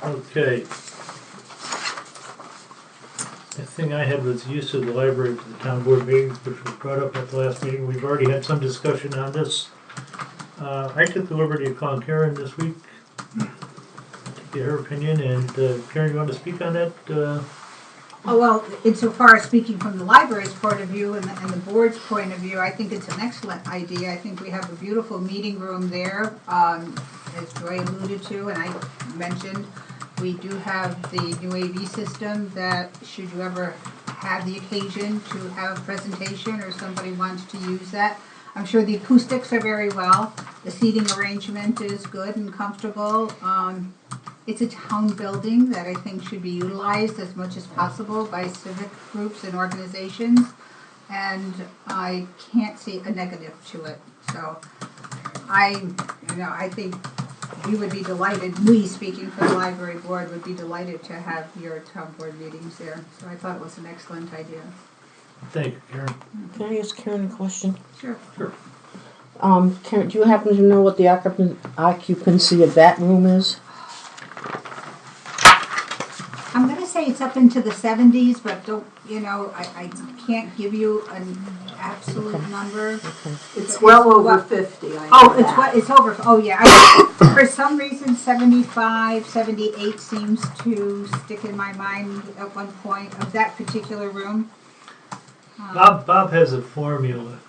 Okay. The thing I had was use of the library for the town board meetings, which was brought up at the last meeting. We've already had some discussion on this. I took the liberty of calling Karen this week to get her opinion, and Karen, you want to speak on that? Oh, well, insofar as speaking from the library's point of view and the board's point of view, I think it's an excellent idea. I think we have a beautiful meeting room there, as Joy alluded to, and I mentioned. We do have the new AV system that, should you ever have the occasion to have a presentation or somebody wants to use that, I'm sure the acoustics are very well. The seating arrangement is good and comfortable. It's a town building that I think should be utilized as much as possible by civic groups and organizations, and I can't see a negative to it. So I think we would be delighted, we speaking for the library board, would be delighted to have your town board meetings there. So I thought it was an excellent idea. Thank you, Karen. Can I ask Karen a question? Sure. Sure. Karen, do you happen to know what the occupancy of that room is? I'm gonna say it's up into the 70s, but don't, I can't give you an absolute number. It's well over 50. I Oh, know that. it's over, oh yeah. For some reason, 75, 78 seems to stick in my mind at one point of that particular room. Bob has a formula.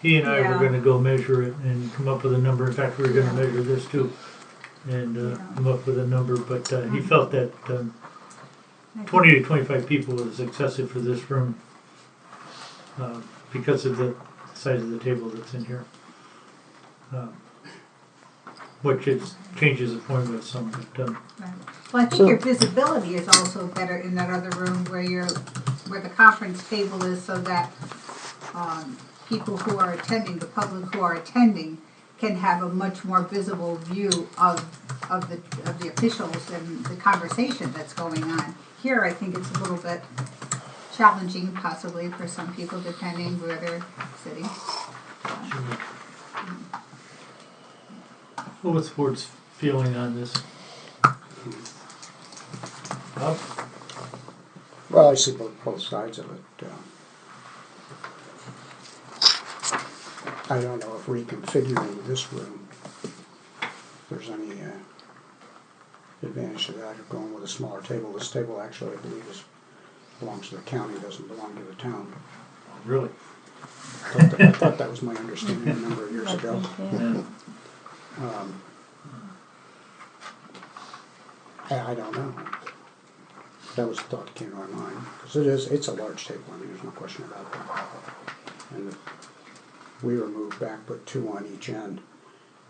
He and I Yeah. were gonna go measure it and come up with a number. In fact, we were gonna measure this too. And come up with a number, but he felt that 20 to 25 people is excessive for this room because of the size of the table that's in here. Which changes the formula some. But, Well, I think your visibility is also better in that other room where the conference table is, so that people who are attending, the public who are attending, can have a much more visible view of the officials and the conversation that's going on. Here, I think it's a little bit challenging, possibly, for some people, depending where they're sitting. what's the board's feeling on this? Bob? Well, I see both sides of it. I don't know if reconfiguring this room, if there's any advantage to that, or going with a smaller table. This table actually, I believe, belongs to the county, doesn't belong to the town. Really? I thought that was my understanding a number of years ago. I don't know. That was the thought that came to my mind, because it's a large table. I mean, there's no question about that. And we were moved back, put 2 on each end,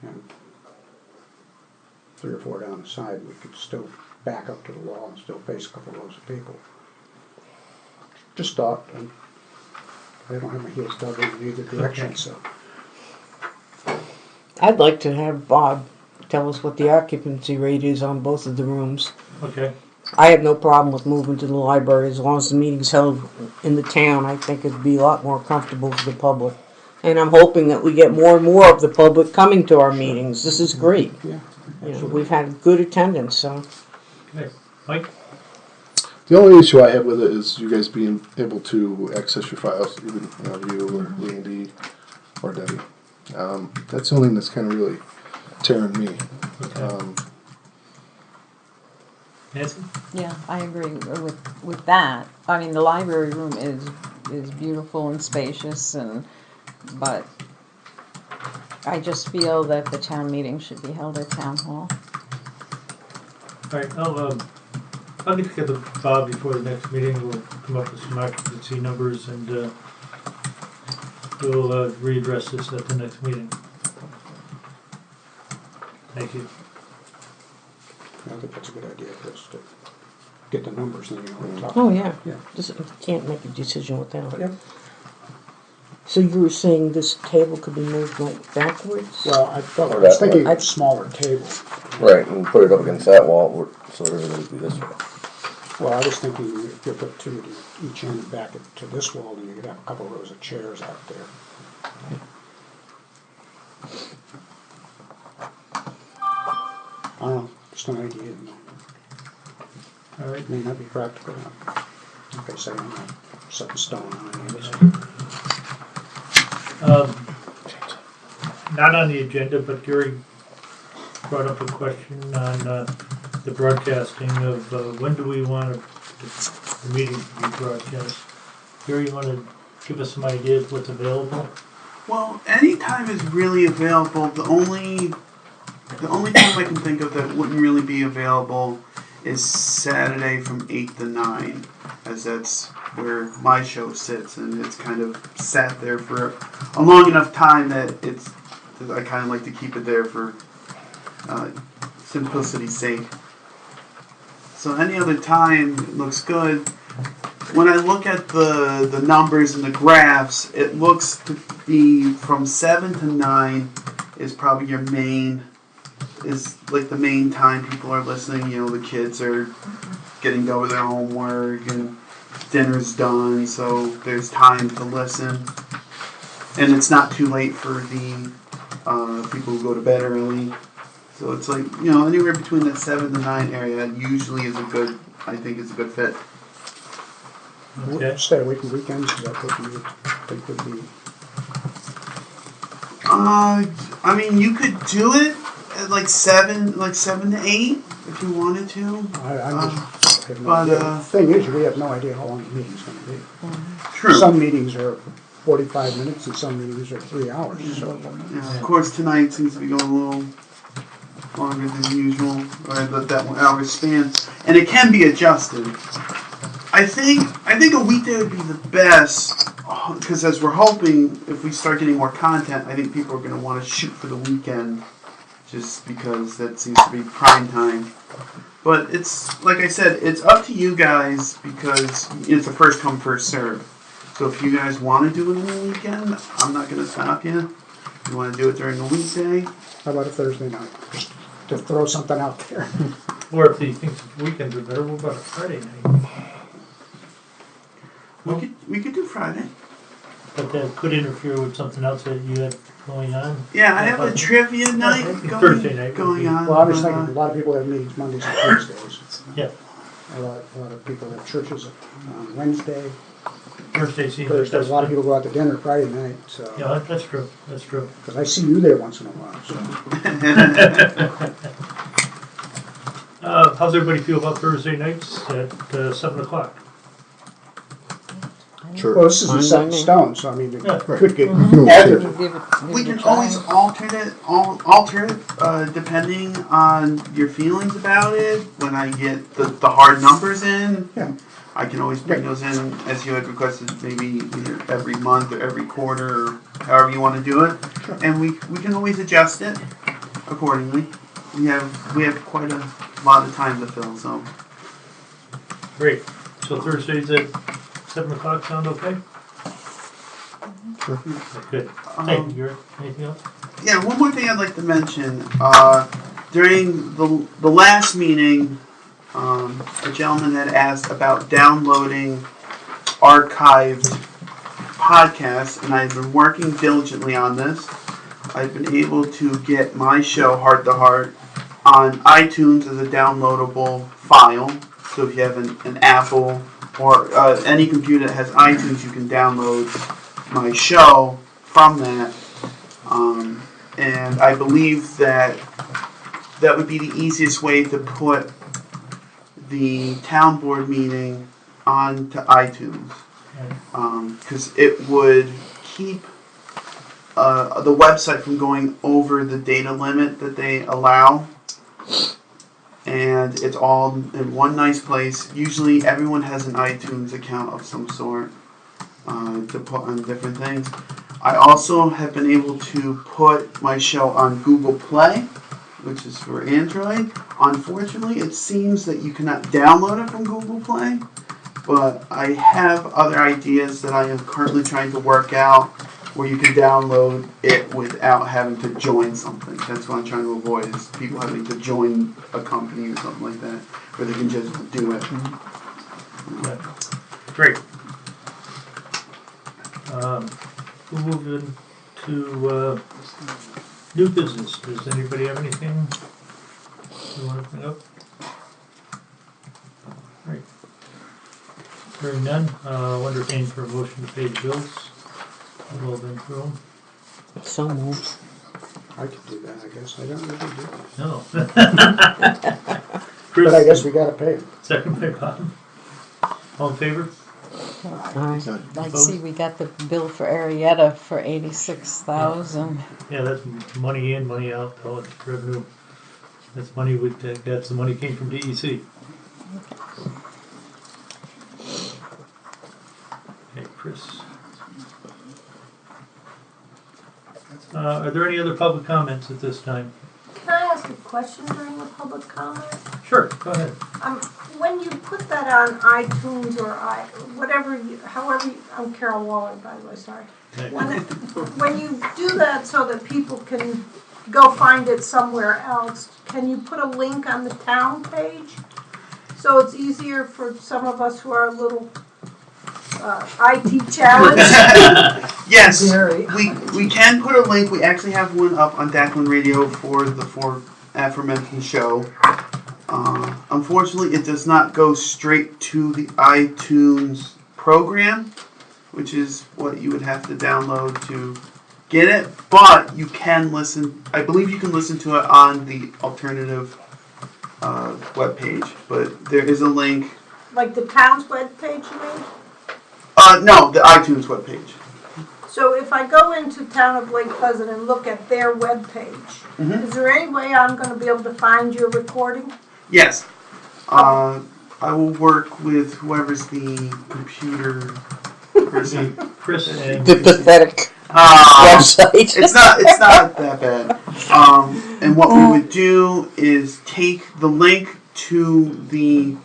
and 3 or 4 down the side. We could still back up to the wall and still face a couple rows of people. Just thought, and I don't have my heels dug in either direction, so. I'd like to have Bob tell us what the occupancy rate is on both of the rooms. Okay. I have no problem with moving to the library as long as the meeting's held in the town. I think it'd be a lot more comfortable for the public. And I'm hoping that we get more and more of the public coming to our meetings. This is great. Yeah. We've had good attendance, so. Okay. Mike? The only issue I have with it is you guys being able to access your files, even you or Randy or Debbie. That's the only thing that's kind of really tearing me. Nancy? Yeah, I agree with that. I mean, the library room is beautiful and spacious, but I just feel that the town meeting should be held at town hall. All right, I'll get together with Bob before the next meeting. We'll come up with some occupancy numbers and we'll readdress this at the next meeting. Thank you. I think that's a good idea for us to get the numbers and what we're talking Oh, about. yeah. Just, you can't make a decision without it. Yep. So you were saying this table could be moved like backwards? Well, I was thinking of a smaller table. Right, and put it up against that wall, so everything would be this way. Well, I was thinking if you put two at each end back to this wall, then you could have a couple rows of chairs out there. I don't know, just an idea. All right. It may not be practical. Like I say, I'm not set in stone on any of this. Not on the agenda, but Gary brought up a question on the broadcasting of when do we want the meeting to be broadcast? Gary, you want to give us some ideas what's available? Well, any time is really available. The only time I can think of that wouldn't really be available is Saturday from 8 to 9, as that's where my show sits, and it's kind of sat there for a long enough time that I kind of like to keep it there for simplicity's sake. So any other time looks good. When I look at the numbers and the graphs, it looks to be from 7 to 9 is probably your main, is like the main time people are listening. You know, the kids are getting done with their homework and dinner's done, so there's time to listen. And it's not too late for the people who go to bed early. So it's like, you know, anywhere between that 7 to 9 area usually is a good, I think is a good fit. Okay. Stay away from weekends, is that what you think would be? I mean, you could do it at like 7 to 8 if you wanted to. I just have no but, idea. The thing is, we have no idea how long the meeting's going to be. True. Some meetings are 45 minutes and some meetings are 3 hours. So, Yeah, of course, tonight seems to be going a little longer than usual, or that 1 hour span, and it can be adjusted. I think a weekday would be the best, because as we're hoping, if we start getting more content, I think people are going to want to shoot for the weekend, just because that seems to be prime time. But it's, like I said, it's up to you guys, because it's a first come, first serve. So if you guys want to do it on the weekend, I'm not going to stop you. If you want to do it during the weekday. how about a Thursday night? Just to throw something out there. Or if you think weekends are better, what about a Friday night? We could do Friday. But that could interfere with something else that you have going on. Yeah, I have a trivia night Thursday night going on. Well, I was thinking a lot of people have meetings Mondays and Tuesdays. Yeah. A lot of people have churches on Wednesday. Thursday seems Thursday, a like lot of people go out to dinner Friday night, so. Yeah, that's true. That's true. Because I see you there once in a while, so. How's everybody feel about Thursday nights at 7 o'clock? Sure. Well, this isn't set in stone, so I mean, it could get altered. We can always alter it depending on your feelings about it. When I get the hard numbers in, I can always bring those in as you had requested, maybe either every month or every quarter, or however you want to do it. Sure. And we can always adjust it accordingly. We have quite a lot of time to fill, so. Great. So Thursdays at 7 o'clock sound okay? Sure. Good. Hey, anything else? Yeah, one more thing I'd like to mention. During the last meeting, a gentleman had asked about downloading archived podcasts, and I've been working diligently on this. I've been able to get my show, Heart to Heart, on iTunes as a downloadable file. So if you have an Apple or any computer that has iTunes, you can download my show from that. And I believe that would be the easiest way to put the town board meeting onto iTunes. Because it would keep the website from going over the data limit that they allow. And it's all in one nice place. Usually everyone has an iTunes account of some sort to put on different things. I also have been able to put my show on Google Play, which is for Android. Unfortunately, it seems that you cannot download it from Google Play, but I have other ideas that I am currently trying to work out where you can download it without having to join something. That's what I'm trying to avoid, is people having to join a company or something like that, where they can just do it. Great. We'll move into new business. Does anybody have anything you want to bring up? Right. Hearing none, I'll entertain for a motion to pay the bills. We've all been through them. So moved. I could do that, I guess. I don't really do it. No. But I guess we gotta pay it. Second by Bob. All in favor? Aye. I see we got the bill for Arietta for 86,000. Yeah, that's money in, money out, all it's revenue. That's money that's the money came from DEC. Okay, Chris. Are there any other public comments at this time? Can I ask a question during the public comment? Sure, go ahead. When you put that on iTunes or I'm Carol Waller, by the way, sorry. Okay. When you do that so that people can go find it somewhere else, can you put a link on the town page? So it's easier for some of us who are a little IT challenged. Yes, we can put a link. We actually have one up on Declan Radio for the aforementioned show. Unfortunately, it does not go straight to the iTunes program, which is what you would have to download to get it. But you can listen. I believe you can listen to it on the alternative webpage. But there is a link. Like the town's webpage, you mean? No, the iTunes webpage. So if I go into Town of Lake Pleasant and look at their webpage, is there any way I'm going to be able to find your recording? Yes. I will work with whoever's the computer person. Chris and The pathetic website. It's not that bad. And what we would do is take the link to the.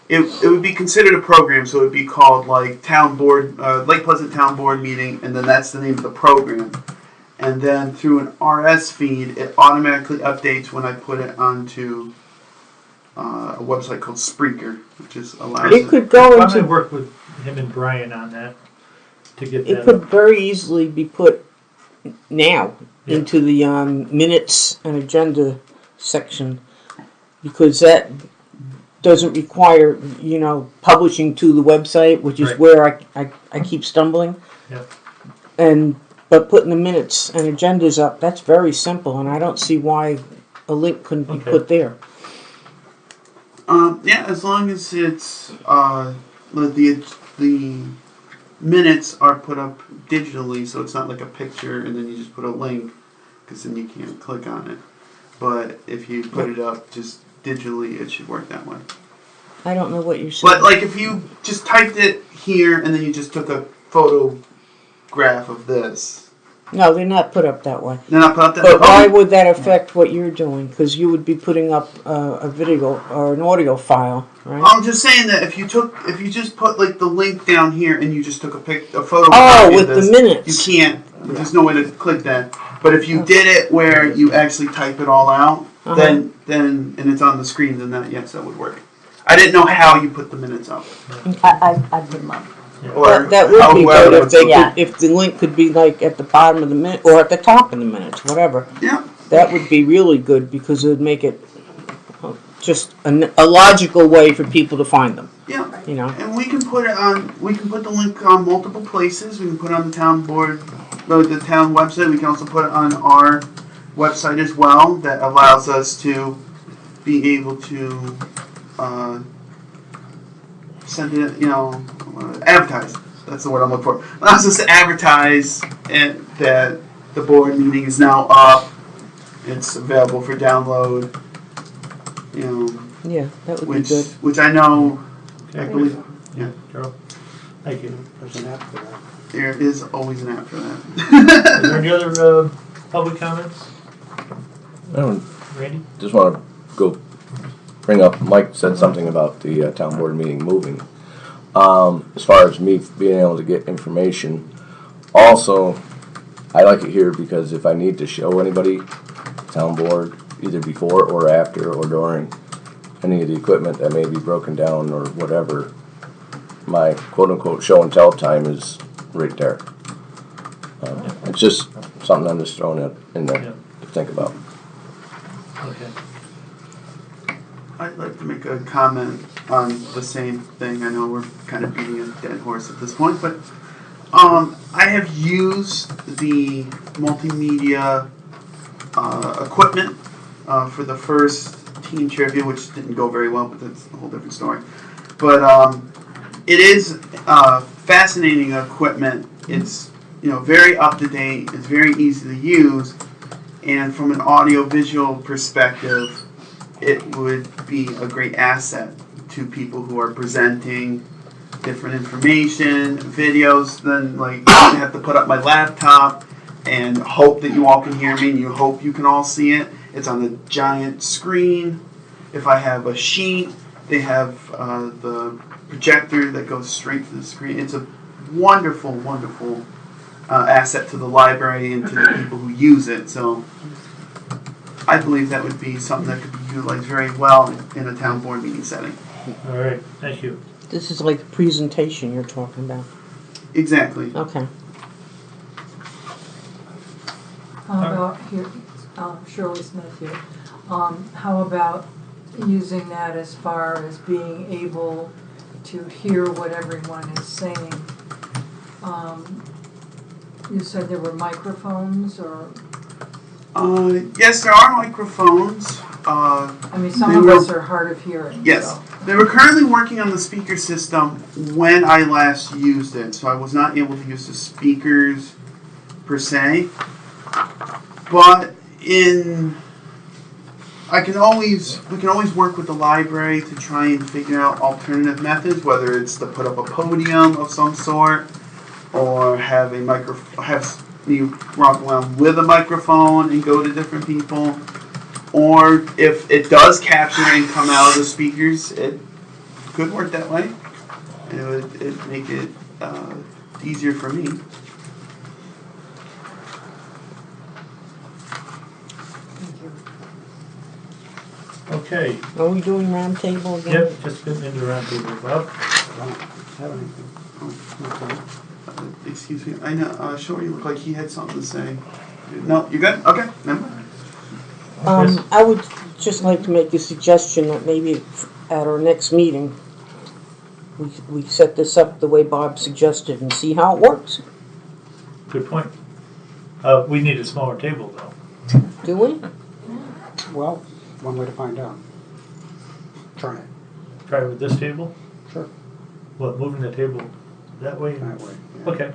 It would be considered a program, so it would be called like Town Board, Lake Pleasant Town Board Meeting, and then that's the name of the program. And then through an RS feed, it automatically updates when I put it onto a website called Spreaker, which is allows It could go I'm going to into. work with him and Brian on that to get It that could up. very easily be put now Yeah. into the minutes and agenda section, because that doesn't require, publishing to the website, which is Right. where I keep stumbling. Yep. But putting the minutes and agendas up, that's very simple, and I don't see why a link couldn't be Okay. put there. Yeah, as long as it's the minutes are put up digitally, so it's not like a picture and then you just put a link, because then you can't click on it. But if you put it up just digitally, it should work that way. I don't know what you're saying. But like if you just typed it here and then you just took a photograph of this, No, they're not put up that way. they're not put up that. But why Okay. would that affect what you're doing? Because you would be putting up a video or an audio file, right? I'm just saying that if you just put like the link down here and you just took a photocopy Oh, of with this, the minutes. you can't. There's no way to click that. But if you did it where you actually type it all out, then and it's on the screen, then that would work. I didn't know how you put the minutes up. I put them up. Or That would be however good if it's they supposed- could, if the link could be like at the bottom of the minute or at the top of the minutes, whatever. Yeah. That would be really good because it would make it just a logical way for people to find them. Yeah. You know. And we can put it on. We can put the link on multiple places. We can put it on the town board, the town website. We can also put it on our website as well. That allows us to be able to send it. Advertise. That's the word I'm looking for. Allows us to advertise that the board meeting is now up. It's available for download. Yeah, that would be good. Which I know. Okay. I believe. Yeah. Carol. Thank you. There's an app for that. There is always an app for that. Is there any other public comments? Randy? Just want to go bring up, Mike said something about the town board meeting moving. As far as me being able to get information, also, I like it here because if I need to show anybody, town board, either before or after or during any of the equipment that may be broken down or whatever, my quote-unquote show and tell time is right there. It's just something I'm just throwing in there to think about. Okay. I'd like to make a comment on the same thing. I know we're kind of beating a dead horse at this point, but I have used the multimedia equipment for the first teen trivia, which didn't go very well, but that's a whole different story. But it is fascinating equipment. It's very up to date. It's very easy to use, and from an audio-visual perspective, it would be a great asset to people who are presenting different information, videos. Then, like, I have to put up my laptop and hope that you all can hear me, and you hope you can all see it. It's on a giant screen. If I have a sheet, they have the projector that goes straight to the screen. It's a wonderful, wonderful asset to the library and to the people who use it. So I believe that would be something that could be utilized very well in a town board meeting setting. All right, thank you. This is like the presentation you're talking about. Exactly. Okay. How about here, Shirley Smith here. How about using that as far as being able to hear what everyone is saying? You said there were microphones, or? Yes, there are microphones. I mean, some of us are hard of hearing. Yes. So. They were currently working on the speaker system when I last used it, so I was not able to use the speakers per se. But we can always work with the library to try and figure out alternative methods, whether it's to put up a podium of some sort, or have me walk around with a microphone and go to different people. Or if it does capture and come out of the speakers, it could work that way. And it would make it easier for me. Okay. Are we doing round table again? Yep, just been in the round table, Bob. I don't have anything. Oh, okay. Excuse me. I know. Shorty looked like he had something to say. No, you good? Okay. Never mind. I would just like to make a suggestion that maybe at our next meeting, we set this up the way Bob suggested and see how it works. Good point. We need a smaller table, though. Do we? Well, one way to find out. Try it. Try it with this table? Sure. What, moving the table that way? That way. Yeah. Okay.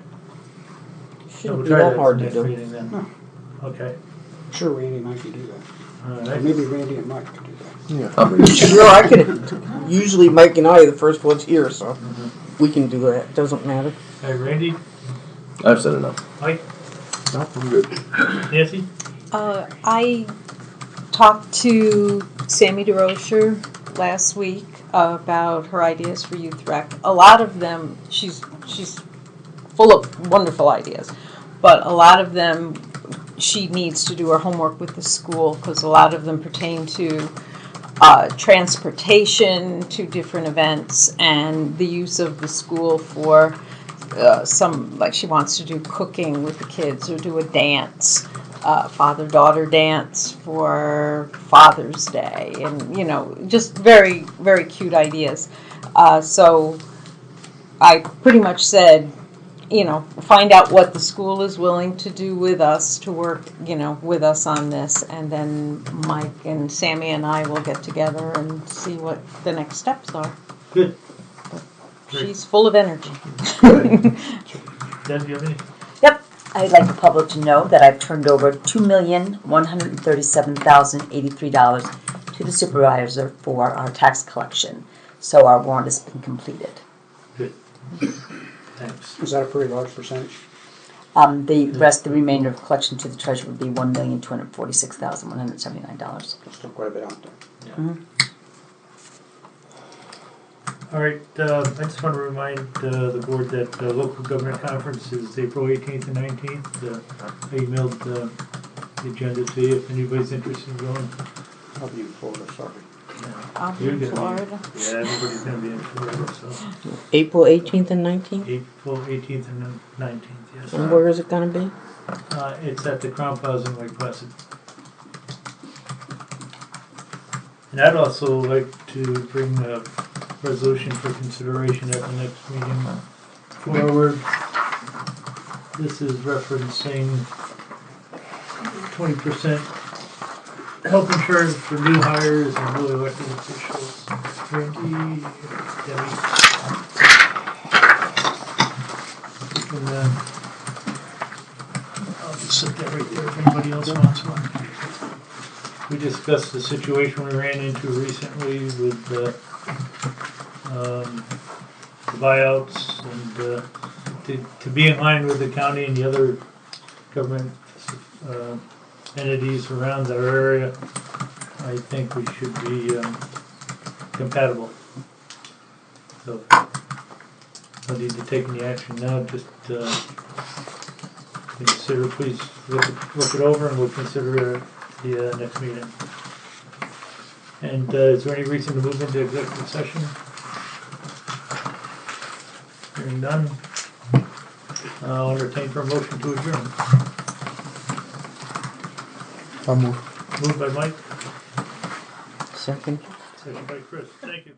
Shouldn't we'll be try that that hard to next do. meeting then. No. Okay. I'm sure Randy and I can do that. All Or right. maybe Randy and Mike can do that. Sure, I can. Usually Mike and I are the first ones here, so we can do that. Doesn't matter. Hey, Randy? I've said enough. Mike? No, I'm good. Nancy? I talked to Sammy DeRocher last week about her ideas for Youth Rec. A lot of them, she's full of wonderful ideas, but a lot of them she needs to do her homework with the school, because a lot of them pertain to transportation to different events and the use of the school for some, like she wants to do cooking with the kids or do a dance, father-daughter dance for Father's Day, and just very, very cute ideas. So I pretty much said, find out what the school is willing to do with us to work, with us on this, and then Mike and Sammy and I will get together and see what the next steps are. Good. She's full of energy. Deb, do you have any? Yep. I'd like the public to know that I've turned over $2,137,083 to the supervisor for our tax collection. So our warrant has been completed. Good. Thanks. Is that a pretty large percentage? The remainder of collection to the treasurer would be $1,246,179. Still quite a bit out there. Yeah. Mm-hmm. All right, I just want to remind the board that the local government conference is April 18th and 19th. I emailed the agenda to you if anybody's interested in going. I'll be in Florida, sorry. I'll be You're in gonna Florida. Yeah, everybody's gonna be in Florida, so April 18th and 19th? April 18th and 19th, yes. And where is it gonna be? It's at the Crown Plaza in Lake Placid. And I'd also like to bring a resolution for consideration at the next meeting forward. This is referencing 20% health insurance for new hires and newly elected officials. Randy, Debbie. And then I'll just set that right there if anybody else wants one. We discussed the situation we ran into recently with the buyouts and to be in line with the county and the other government entities around our area. I think we should be compatible. So no need to take any action now, just consider, please look it over and we'll consider it the next meeting. And is there any reason to move into executive session? Hearing none, I'll entertain for a motion to adjourn. I'll move. Moved by Mike, Second. second by Chris. Thank you.